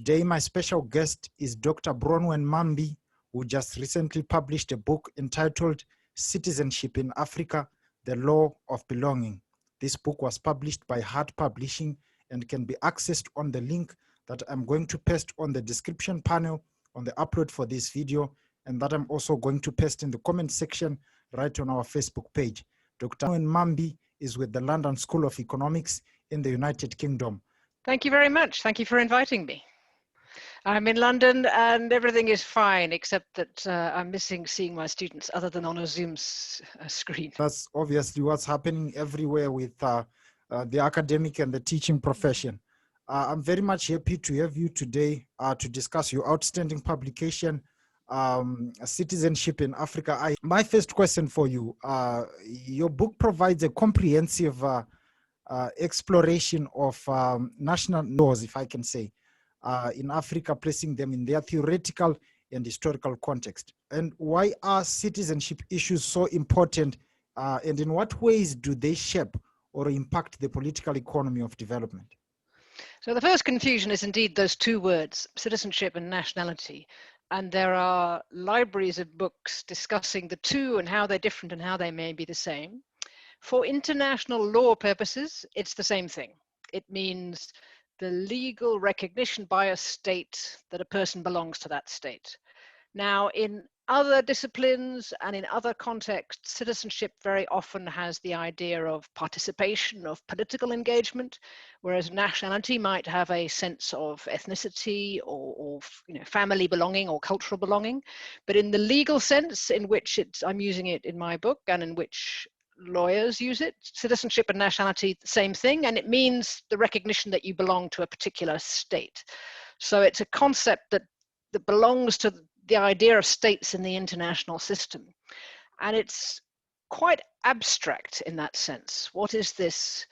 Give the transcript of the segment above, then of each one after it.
Today, my special guest is Dr. Bronwen Manby, who just recently published a book entitled Citizenship in Africa, The Law of Belonging. This book was published by Hart Publishing and can be accessed on the link that I'm going to paste on the description panel on the upload for this video, and that I'm also going to paste in the comment section right on our Facebook page. Dr. Bronwen Manby is with the London School of Economics in the United Kingdom. Thank you very much. Thank you for inviting me. I'm in London and everything is fine, except that I'm missing seeing my students other than on a Zoom screen. That's obviously what's happening everywhere with the academic and the teaching profession. I'm very much happy to have you today to discuss your outstanding publication, Citizenship in Africa. My first question for you, your book provides a comprehensive exploration of national laws, if I can say, in Africa, placing them in their theoretical and historical context. And why are citizenship issues so important, and in what ways do they shape or impact the political economy of development? So the first confusion is indeed those two words, citizenship and nationality. And there are libraries of books discussing the two and how they're different and how they may be the same. For international law purposes, it's the same thing. It means the legal recognition by a state that a person belongs to that state. Now, in other disciplines and in other contexts, citizenship very often has the idea of participation, of political engagement, whereas nationality might have a sense of ethnicity or family belonging or cultural belonging. But in the legal sense in which I'm using it in my book and in which lawyers use it, citizenship and nationality, same thing, and it means the recognition that you belong to a particular state. So it's a concept that belongs to the idea of states in the international system, and it's quite abstract in that sense. What is this?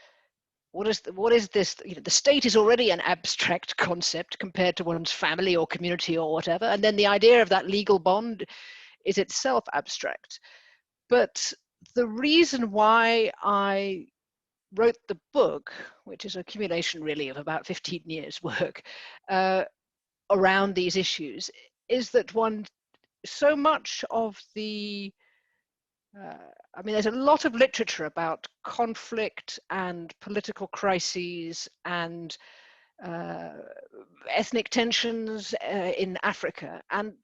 What is this? The state is already an abstract concept compared to one's family or community or whatever, and then the idea of that legal bond is itself abstract. But the reason why I wrote the book, which is an accumulation really of about 15 years work around these issues, is that so much of the, there's a lot of literature about conflict and political crises and ethnic tensions in Africa. And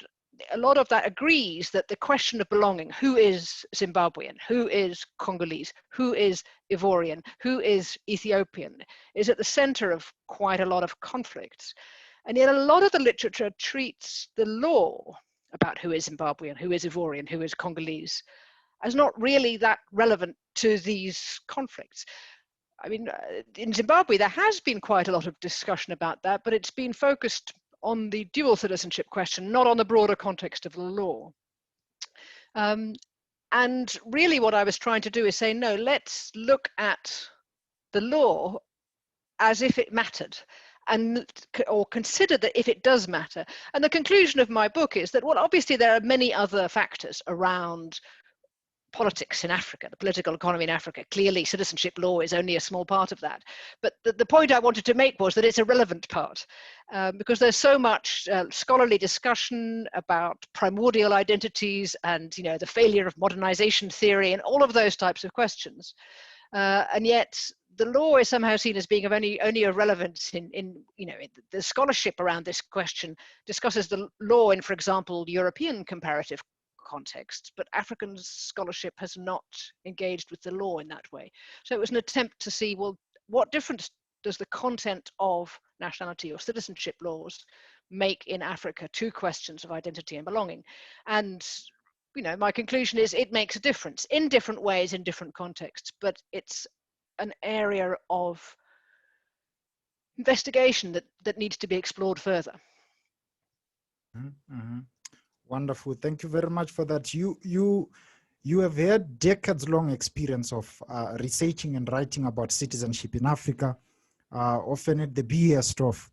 a lot of that agrees that the question of belonging, who is Zimbabwean, who is Congolese, who is Ivorian, who is Ethiopian, is at the center of quite a lot of conflicts. And yet a lot of the literature treats the law about who is Zimbabwean, who is Ivorian, who is Congolese, as not really that relevant to these conflicts. I mean, in Zimbabwe, there has been quite a lot of discussion about that, but it's been focused on the dual citizenship question, not on the broader context of the law. And really what I was trying to do is say, no, let's look at the law as if it mattered, or consider that if it does matter. And the conclusion of my book is that, well, obviously there are many other factors around politics in Africa, the political economy in Africa. Clearly, citizenship law is only a small part of that. But the point I wanted to make was that it's a relevant part, because there's so much scholarly discussion about primordial identities and the failure of modernization theory and all of those types of questions. And yet the law is somehow seen as being of only a relevance in the scholarship around this question discusses the law in, for example, European comparative context, but African scholarship has not engaged with the law in that way. So it was an attempt to see, well, what difference does the content of nationality or citizenship laws make in Africa to questions of identity and belonging? And my conclusion is it makes a difference in different ways, in different contexts, but it's an area of investigation that needs to be explored further. Mm-hmm. Wonderful. Thank you very much for that. You have had decades-long experience of researching and writing about citizenship in Africa, often at the behest of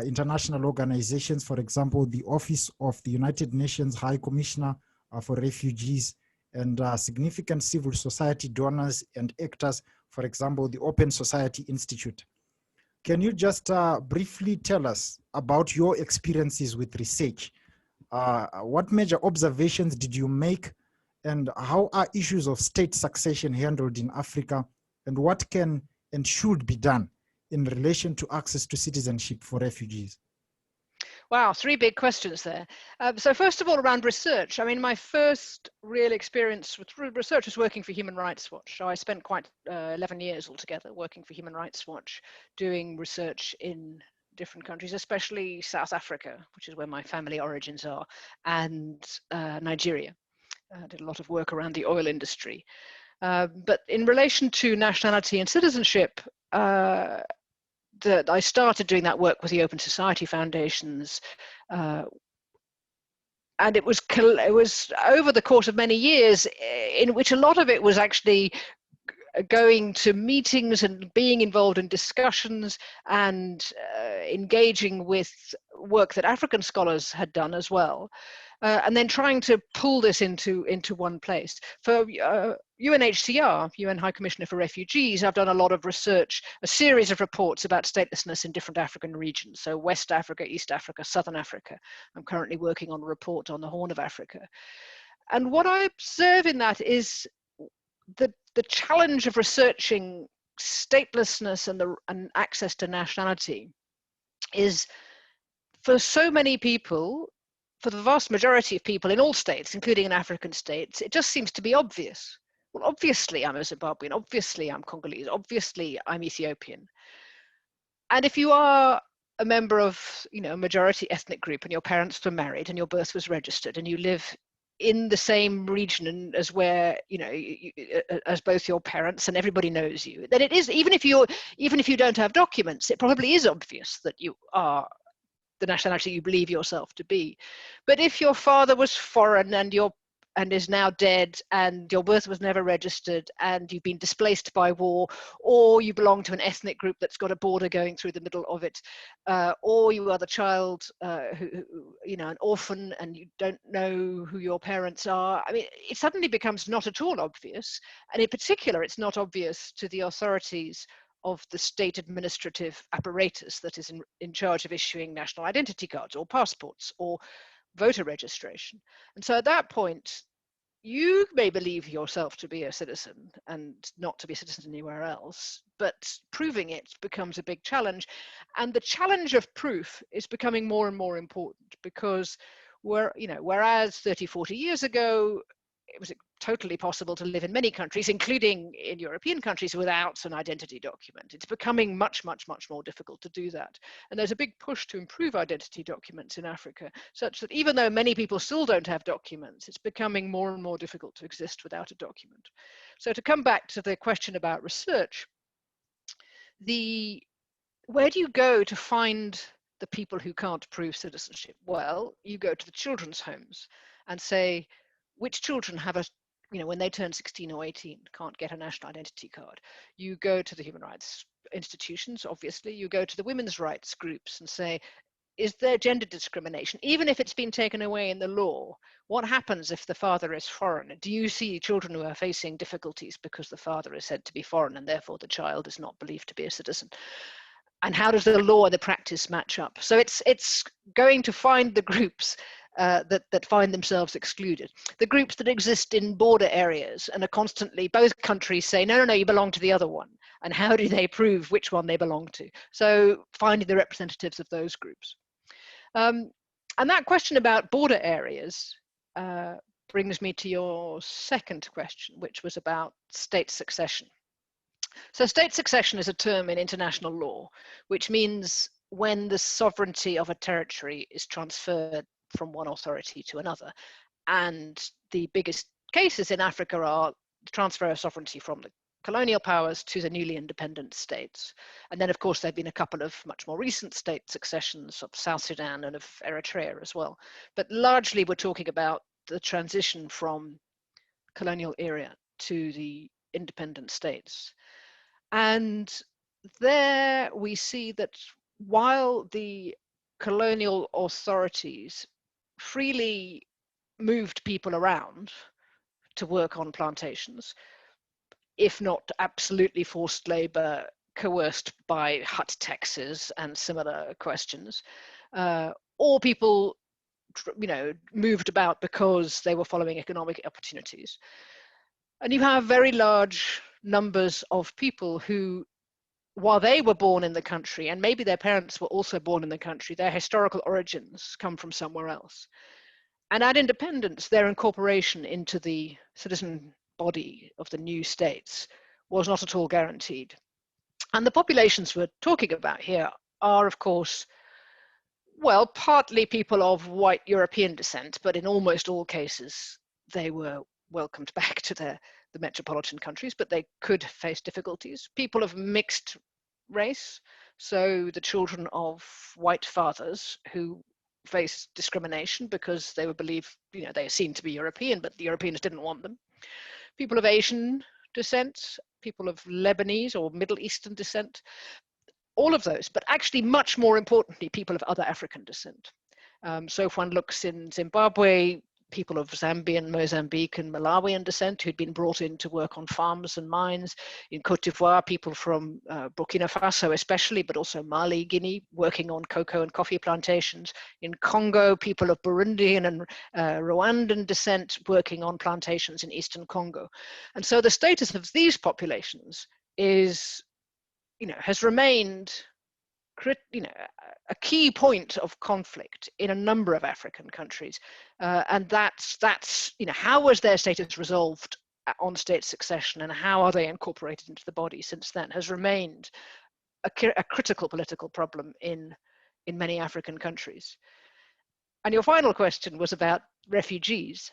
international organizations, for example, the Office of the United Nations High Commissioner for Refugees, and significant civil society donors and actors, for example, the Open Society Institute. Can you just briefly tell us about your experiences with research? What major observations did you make, and how are issues of state succession handled in Africa, and what can and should be done in relation to access to citizenship for refugees? Wow, three big questions there. So first of all, around research. I mean, my first real experience with research was working for Human Rights Watch. So I spent quite 11 years altogether working for Human Rights Watch, doing research in different countries, especially South Africa, which is where my family origins are, and Nigeria. I did a lot of work around the oil industry. But in relation to nationality and citizenship, that I started doing that work with the Open Society Foundations, and it was over the course of many years, in which a lot of it was actually going to meetings and being involved in discussions and engaging with work that African scholars had done as well. And then trying to pull this into one place. For UNHCR, UN High Commissioner for Refugees, I've done a lot of research, a series of reports about statelessness in different African regions. So West Africa, East Africa, Southern Africa. I'm currently working on a report on the Horn of Africa. And what I observe in that is the challenge of researching statelessness and access to nationality is, for so many people, for the vast majority of people in all states, including in African states, it just seems to be obvious. Well, obviously I'm a Zimbabwean, obviously I'm Congolese, obviously I'm Ethiopian. And if you are a member of, a majority ethnic group, and your parents were married and your birth was registered, and you live in the same region as where, as both your parents, and everybody knows you, then it is, even if you don't have documents, it probably is obvious that you are the nationality you believe yourself to be. But if your father was foreign and is now dead, and your birth was never registered, and you've been displaced by war, or you belong to an ethnic group that's got a border going through the middle of it, or you are the child who, an orphan, and you don't know who your parents are, I mean, it suddenly becomes not at all obvious. And in particular, it's not obvious to the authorities of the state administrative apparatus that is in charge of issuing national identity cards or passports or voter registration. And so at that point, you may believe yourself to be a citizen and not to be a citizen anywhere else, but proving it becomes a big challenge. And the challenge of proof is becoming more and more important, because whereas 30, 40 years ago, it was totally possible to live in many countries, including in European countries, without an identity document. It's becoming much, much, much more difficult to do that. And there's a big push to improve identity documents in Africa, such that even though many people still don't have documents, it's becoming more and more difficult to exist without a document. So to come back to the question about research, where do you go to find the people who can't prove citizenship? Well, you go to the children's homes and say, which children have when they turn 16 or 18, can't get a national identity card. You go to the human rights institutions, obviously. You go to the women's rights groups and say, is there gender discrimination? Even if it's been taken away in the law, what happens if the father is foreign? Do you see children who are facing difficulties because the father is said to be foreign and therefore the child is not believed to be a citizen? And how does the law and the practice match up? So it's going to find the groups that find themselves excluded. The groups that exist in border areas and are constantly, both countries say, no, you belong to the other one. And how do they prove which one they belong to? So finding the representatives of those groups. And that question about border areas brings me to your second question, which was about state succession. So state succession is a term in international law, which means when the sovereignty of a territory is transferred from one authority to another. And the biggest cases in Africa are the transfer of sovereignty from the colonial powers to the newly independent states. And then, of course, there have been a couple of much more recent state successions of South Sudan and of Eritrea as well. But largely, we're talking about the transition from colonial era to the independent states. And there we see that while the colonial authorities freely moved people around to work on plantations, if not absolutely forced labor, coerced by hut taxes and similar questions, or people, moved about because they were following economic opportunities. And you have very large numbers of people who, while they were born in the country, and maybe their parents were also born in the country, their historical origins come from somewhere else. And at independence, their incorporation into the citizen body of the new states was not at all guaranteed. And the populations we're talking about here are, of course, well, partly people of white European descent, but in almost all cases, they were welcomed back to the metropolitan countries, but they could face difficulties. People of mixed race, so the children of white fathers who face discrimination because they were believed, they are seen to be European, but the Europeans didn't want them. People of Asian descent, people of Lebanese or Middle Eastern descent, all of those, but actually much more importantly, people of other African descent. So if one looks in Zimbabwe, people of Zambian, Mozambique and Malawian descent who'd been brought in to work on farms and mines. In Cote d'Ivoire, people from Burkina Faso especially, but also Mali, Guinea, working on cocoa and coffee plantations. In Congo, people of Burundian and Rwandan descent working on plantations in Eastern Congo. And so the status of these populations is, has remained a key point of conflict in a number of African countries, and that's how was their status resolved on state succession, and how are they incorporated into the body since then, has remained a critical political problem in many African countries. And your final question was about refugees,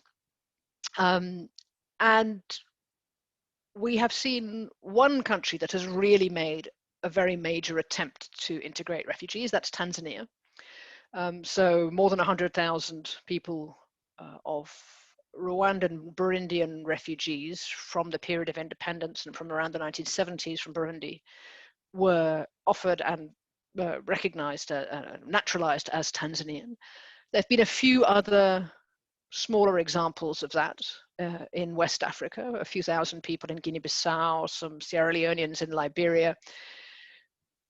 and we have seen one country that has really made a very major attempt to integrate refugees. That's Tanzania. So more than 100,000 people of Rwandan, Burundian refugees from the period of independence and from around the 1970s from Burundi were offered and recognized, naturalized as Tanzanian. There have been a few other smaller examples of that in West Africa, a few thousand people in Guinea-Bissau, some Sierra Leoneans in Liberia.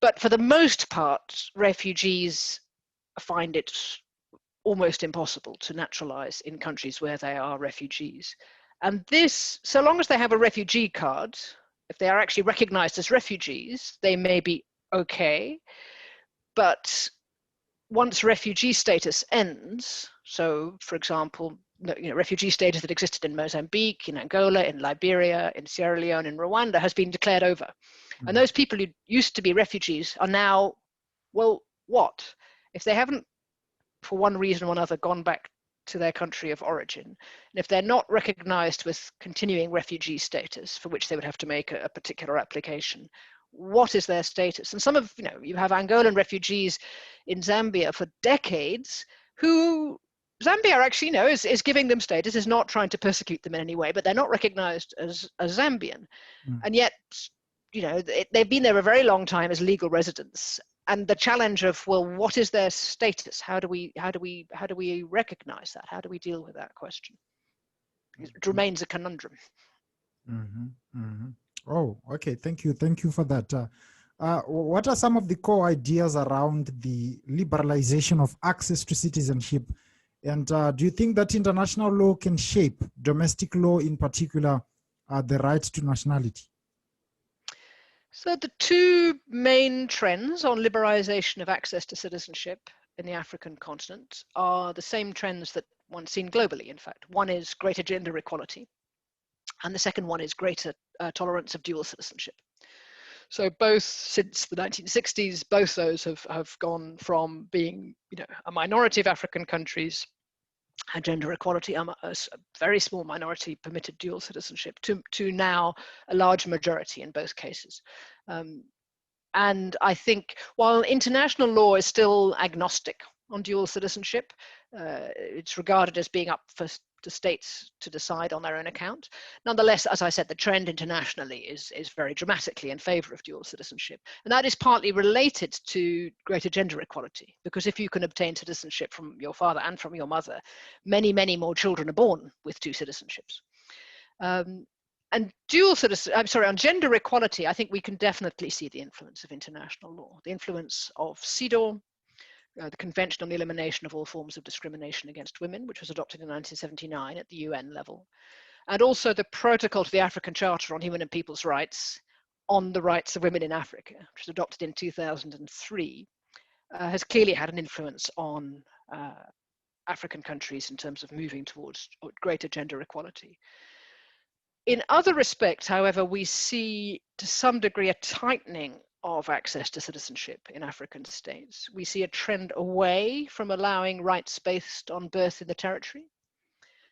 But for the most part, refugees find it almost impossible to naturalize in countries where they are refugees. And this, so long as they have a refugee card, if they are actually recognized as refugees, they may be okay. But once refugee status ends, so for example, refugee status that existed in Mozambique, in Angola, in Liberia, in Sierra Leone, in Rwanda has been declared over. Mm-hmm. And those people who used to be refugees are now, well, what? If they haven't, for one reason or another, gone back to their country of origin, and if they're not recognized with continuing refugee status, for which they would have to make a particular application, what is their status? And some of, you have Angolan refugees in Zambia for decades who Zambia actually, is giving them status, is not trying to persecute them in any way, but they're not recognized as Zambian. Mm. And yet, they've been there a very long time as legal residents. And the challenge of, well, what is their status? How do we recognize that? How do we deal with that question? It remains a conundrum. Mm-hmm. Mm-hmm. Oh, okay. Thank you. Thank you for that. What are some of the core ideas around the liberalization of access to citizenship? And do you think that international law can shape domestic law, in particular, the right to nationality? So the two main trends on liberalization of access to citizenship in the African continent are the same trends that one's seen globally, in fact. One is greater gender equality, and the second one is greater tolerance of dual citizenship. So both since the 1960s, both those have gone from being, a minority of African countries had gender equality, a very small minority permitted dual citizenship, to now a large majority in both cases. And I think while international law is still agnostic on dual citizenship, it's regarded as being up to states to decide on their own account. Nonetheless, as I said, the trend internationally is very dramatically in favor of dual citizenship. And that is partly related to greater gender equality, because if you can obtain citizenship from your father and from your mother, many, many more children are born with two citizenships. And on gender equality, I think we can definitely see the influence of international law, the influence of CEDAW, the Convention on the Elimination of All Forms of Discrimination Against Women, which was adopted in 1979 at the UN level, and also the Protocol to the African Charter on Human and People's Rights on the Rights of Women in Africa, which was adopted in 2003, has clearly had an influence on African countries in terms of moving towards greater gender equality. In other respects, however, we see to some degree a tightening of access to citizenship in African states. We see a trend away from allowing rights based on birth in the territory.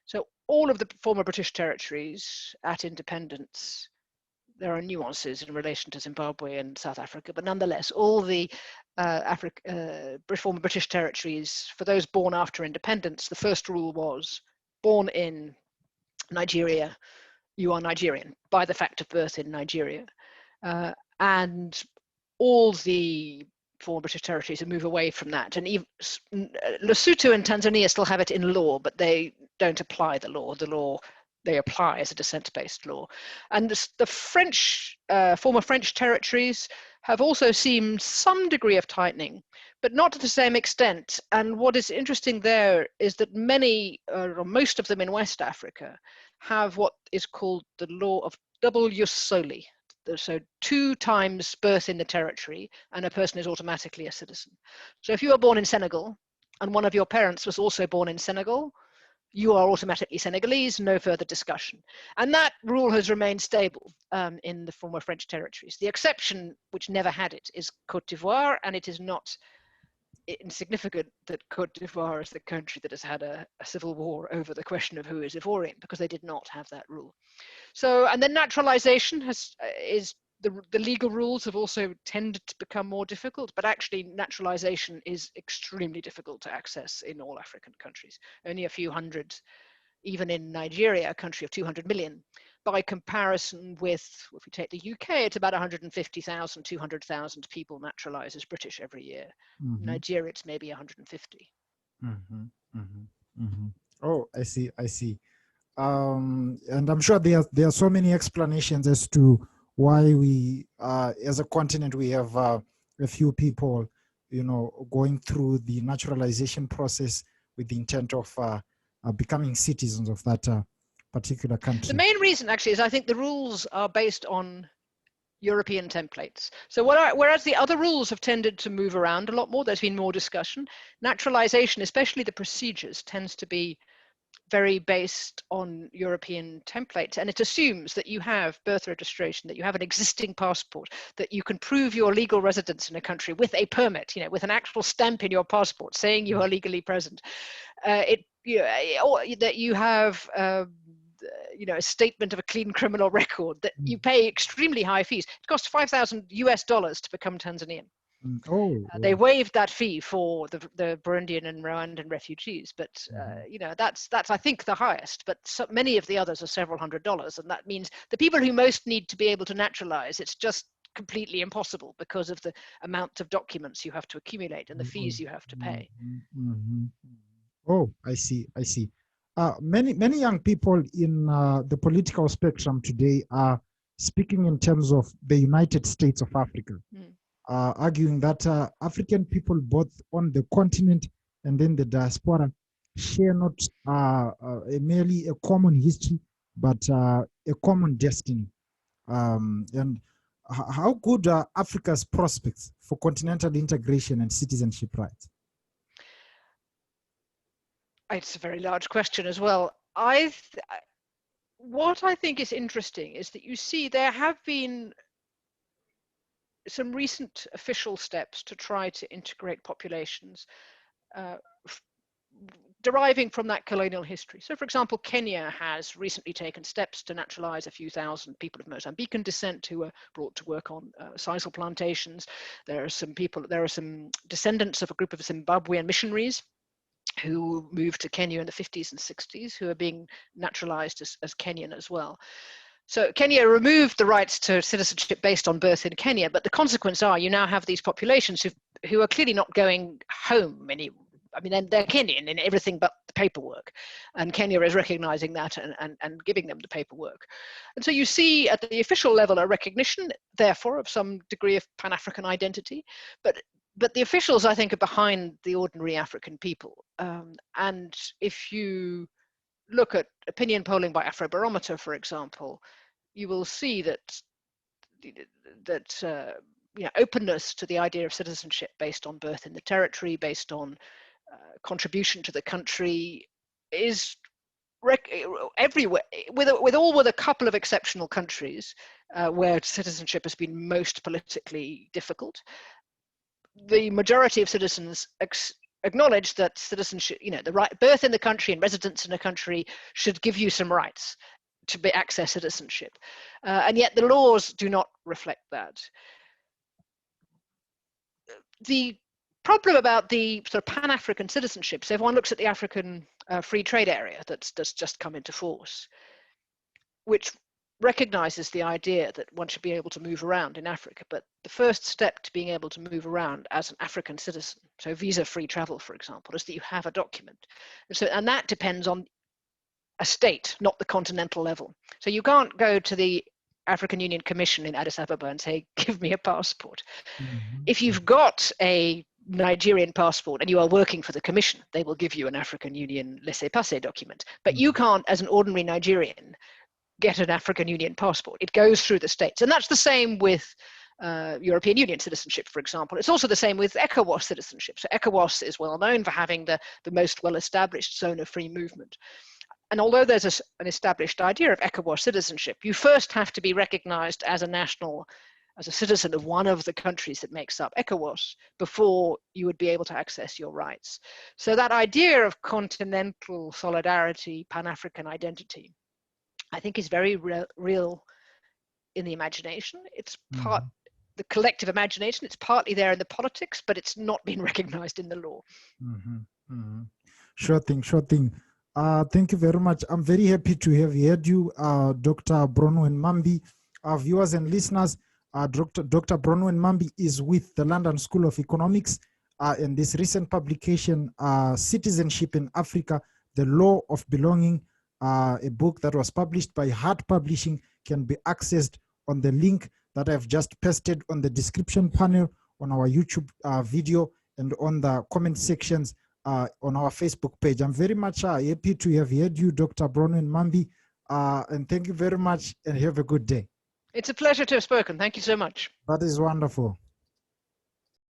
So all of the former British territories at independence, there are nuances in relation to Zimbabwe and South Africa, but nonetheless, all the former British territories, for those born after independence, the first rule was, born in Nigeria, you are Nigerian by the fact of birth in Nigeria. And all the former British territories move away from that. And even Lesotho and Tanzania still have it in law, but they don't apply the law. The law they apply as a descent-based law. And the French, former French territories have also seen some degree of tightening, but not to the same extent. And what is interesting there is that many, or most of them in West Africa, have what is called the law of double jus soli. So 2 times birth in the territory, and a person is automatically a citizen. So if you were born in Senegal, and one of your parents was also born in Senegal, you are automatically Senegalese, no further discussion. And that rule has remained stable in the former French territories. The exception, which never had it, is Côte d'Ivoire, and it is not insignificant that Côte d'Ivoire is the country that has had a civil war over the question of who is Ivorian, because they did not have that rule. So, and then naturalization the legal rules have also tended to become more difficult, but actually naturalization is extremely difficult to access in all African countries. Only a few hundred, even in Nigeria, a country of 200 million. By comparison with, if we take the UK, it's about 150,000, 200,000 people naturalized as British every year. Mm-hmm. Nigeria, it's maybe 150. Mm-hmm. Mm-hmm. Mm-hmm. Oh, I see. And I'm sure there are so many explanations as to why we, as a continent, we have a few people, going through the naturalization process with the intent of becoming citizens of that particular country. The main reason, actually, is I think the rules are based on European templates. So whereas the other rules have tended to move around a lot more, there's been more discussion. Naturalization, especially the procedures, tends to be very based on European templates, and it assumes that you have birth registration, that you have an existing passport, that you can prove your legal residence in a country with a permit, with an actual stamp in your passport saying you are legally present. Or that you have a statement of a clean criminal record, that you pay extremely high fees. It costs $5,000 to become Tanzanian. They waived that fee for the Burundian and Rwandan refugees, but that's I think the highest. But many of the others are several $100s, and that means the people who most need to be able to naturalize, it's just completely impossible because of the amount of documents you have to accumulate and the fees you have to pay. Mm-hmm. Oh, I see. Many young people in the political spectrum today are speaking in terms of the United States of Africa. Arguing that African people, both on the continent and then the diaspora, share not merely a common history, but a common destiny. And how good are Africa's prospects for continental integration and citizenship rights? It's a very large question as well. What I think is interesting is that you see there have been some recent official steps to try to integrate populations deriving from that colonial history. So, for example, Kenya has recently taken steps to naturalize a few thousand people of Mozambican descent who were brought to work on sisal plantations. There are some descendants of a group of Zimbabwean missionaries who moved to Kenya in the 50s and 60s who are being naturalized as Kenyan as well. So Kenya removed the rights to citizenship based on birth in Kenya, but the consequence are you now have these populations who are clearly not going home I mean, they're Kenyan in everything but the paperwork, and Kenya is recognizing that and giving them the paperwork. And so you see at the official level a recognition, therefore, of some degree of Pan-African identity, but the officials, I think, are behind the ordinary African people. And if you look at opinion polling by Afrobarometer, for example, you will see that openness to the idea of citizenship based on birth in the territory, based on contribution to the country, is everywhere, with a couple of exceptional countries where citizenship has been most politically difficult. The majority of citizens acknowledge that citizenship, the right birth in the country and residence in a country should give you some rights to access citizenship, and yet the laws do not reflect that. The problem about the sort of Pan-African citizenship, so if one looks at the African free trade area that's just come into force, which recognizes the idea that one should be able to move around in Africa, but the first step to being able to move around as an African citizen, so visa-free travel, for example, is that you have a document. And that depends on a state, not the continental level. So you can't go to the African Union Commission in Addis Ababa and say, give me a passport. Mm-hmm. If you've got a Nigerian passport and you are working for the Commission, they will give you an African Union laissez-passer document. But you can't, as an ordinary Nigerian, get an African Union passport. It goes through the states. And that's the same with European Union citizenship, for example. It's also the same with ECOWAS citizenship. So ECOWAS is well known for having the most well-established zone of free movement. And although there's an established idea of ECOWAS citizenship, you first have to be recognized as a citizen of one of the countries that makes up ECOWAS before you would be able to access your rights. So that idea of continental solidarity, Pan-African identity, I think is very real in the imagination. It's part, the collective imagination, it's partly there in the politics, but it's not been recognized in the law. Sure thing. Thank you very much. I'm very happy to have heard you, Dr. Bronwen Mamby. Our viewers and listeners, Dr. Bronwen Mamby is with the London School of Economics, and this recent publication, Citizenship in Africa, The Law of Belonging, a book that was published by Hart Publishing, can be accessed on the link that I've just pasted on the description panel on our YouTube video and on the comment sections on our Facebook page. I'm very much happy to have heard you, Dr. Bronwen Mamby, and thank you very much and have a good day. It's a pleasure to have spoken. Thank you so much. That is wonderful.